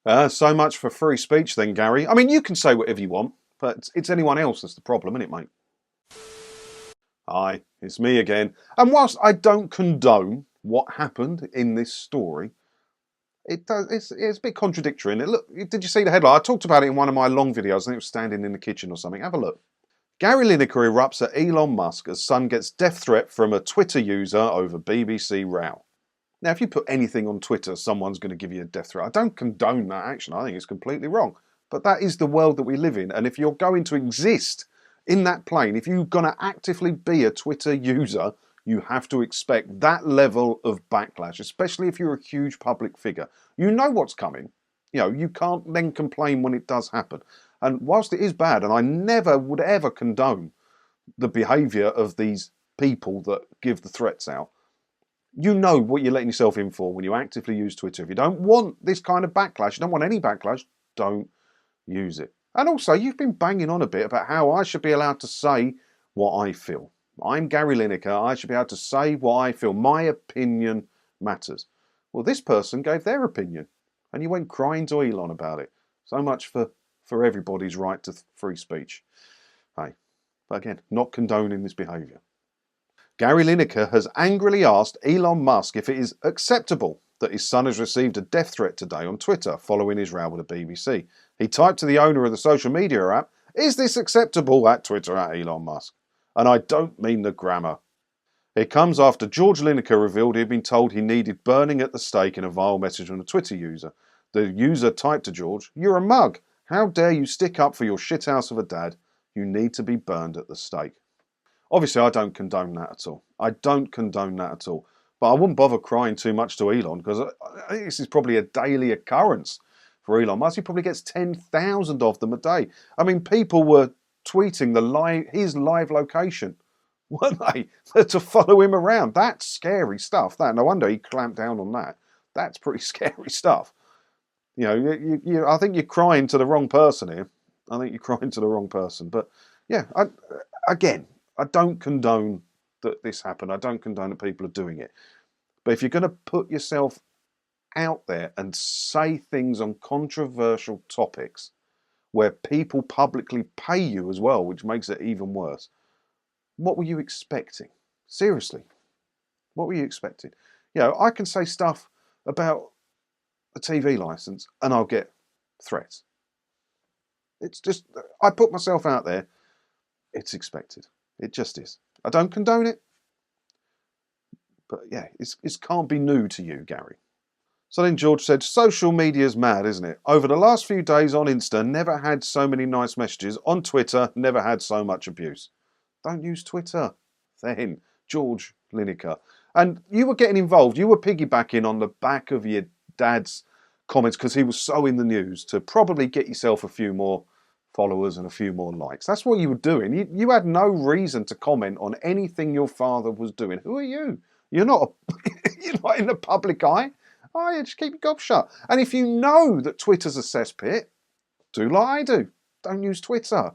So much for free speech then, Gary. I mean, you can say whatever you want, but it's anyone else that's the problem, isn't it, mate? Hi, it's me again. And whilst I don't condone what happened in this story, it's a bit contradictory. And look, did you see the headline? I talked about it in one of my long videos. I think it was standing in the kitchen or something. Have a look. Gary Lineker erupts at Elon Musk as son gets death threat from a Twitter user over BBC row. Now, if you put anything on Twitter, someone's going to give you a death threat. I don't condone that action. I think it's completely wrong. But that is the world that we live in. And if you're going to exist in that plane, if you're going to actively be a Twitter user, you have to expect that level of backlash, especially if you're a huge public figure. You know what's coming. You know, you can't then complain when it does happen. And whilst it is bad, and I never would ever condone the behaviour of these people that give the threats out, you know what you're letting yourself in for when you actively use Twitter. If you don't want this kind of backlash, you don't want any backlash, don't use it. And also, you've been banging on a bit about how I should be allowed to say what I feel. I'm Gary Lineker. I should be able to say what I feel. My opinion matters. Well, this person gave their opinion, and you went crying to Elon about it. So much for everybody's right to free speech. Hey, but again, not condoning this behaviour. Gary Lineker has angrily asked Elon Musk if it is acceptable that his son has received a death threat today on Twitter following his row with the BBC. He typed to the owner of the social media app, "Is this acceptable?" at Twitter at Elon Musk. And I don't mean the grammar. It comes after George Lineker revealed he had been told he needed burning at the stake in a vile message from a Twitter user. The user typed to George, "You're a mug. How dare you stick up for your shithouse of a dad? You need to be burned at the stake." Obviously, I don't condone that at all. I don't condone that at all. But I wouldn't bother crying too much to Elon, because I think this is probably a daily occurrence for Elon Musk. He probably gets 10,000 of them a day. I mean, people were tweeting his live location, weren't they, to follow him around. That's scary stuff. No wonder he clamped down on that. That's pretty scary stuff. You know, I think you're crying to the wrong person here. I think you're crying to the wrong person. But yeah, I don't condone that this happened. I don't condone that people are doing it. But if you're going to put yourself out there and say things on controversial topics where people publicly pay you as well, which makes it even worse, what were you expecting? Seriously, what were you expecting? You know, I can say stuff about a TV license and I'll get threats. It's just, I put myself out there, it's expected. It just is. I don't condone it, but yeah, it can't be new to you, Gary. So then George said, social media's mad, isn't it? Over the last few days on Insta, never had so many nice messages. On Twitter, never had so much abuse. Don't use Twitter. Then, George Lineker. And you were getting involved. You were piggybacking on the back of your dad's comments because he was so in the news to probably get yourself a few more followers and a few more likes. That's what you were doing. You had no reason to comment on anything your father was doing. Who are you? You're not you're not in the public eye. Oh, yeah, just keep your gob shut. And if you know that Twitter's a cesspit, do like I do. Don't use Twitter.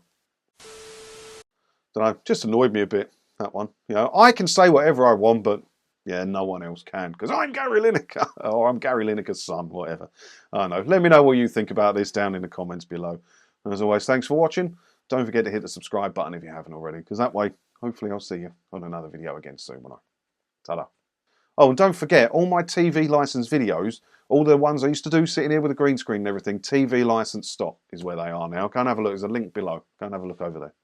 Don't know, just annoyed me a bit, that one. You know, I can say whatever I want, but yeah, no one else can, because I'm Gary Lineker, or I'm Gary Lineker's son, whatever. I don't know. Let me know what you think about this down in the comments below. And as always, thanks for watching. Don't forget to hit the subscribe button if you haven't already, because that way, hopefully I'll see you on another video again soon, won't I? Ta-da. Oh, and don't forget, all my TV license videos, all the ones I used to do sitting here with a green screen and everything, TV license stop is where they are now. Go and have a look. There's a link below. Go and have a look over there.